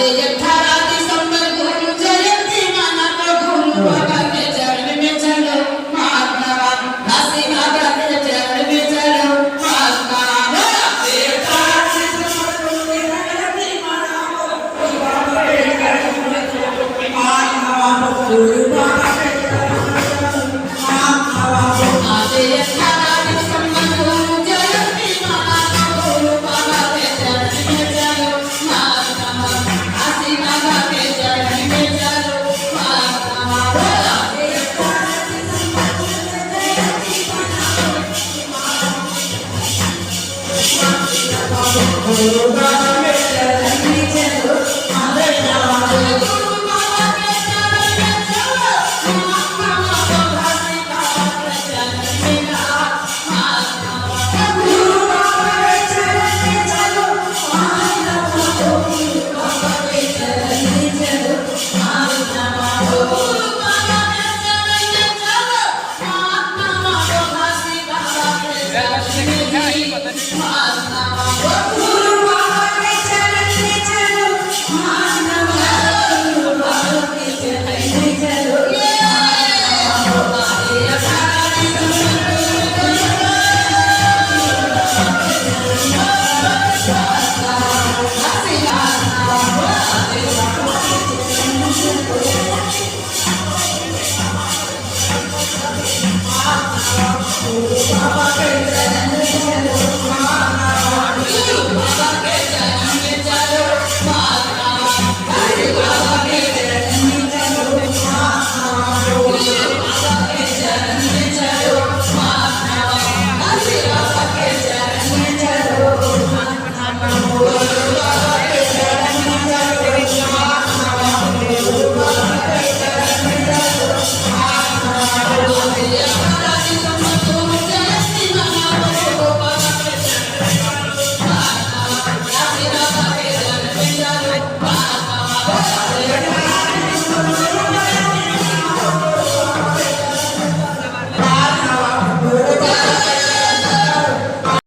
આજે 18 दिसंबर गुरु जयंती माना गुरु बाबा के चरण में चलो महात्मा काशी बाबा के चरण में चलो महात्मा आज 18 दिसंबर गुरु जयंती माना गुरु बाबा के चरण में चलो महात्मा गुरु बाबा के चरण में चलो महात्मा आज 18 दिसंबर गुरु जयंती माना गुरु बाबा के चरण में चलो महात्मा काशी बाबा के चरण में चलो महात्मा आज 18 दिसंबर गुरु जयंती माना गुरु बाबा के चरण में चलो महात्मा गुरु बाबा के चरण में चलो महात्मा काशी बाबा के चरण में चलो महात्मा गुरु बाबा के चरण में चलो महात्मा गुरु बाबा के चरण में चलो महात्मा गुरु बाबा के चरण में चलो महात्मा काशी बाबा के चरण में चलो महात्मा गुरु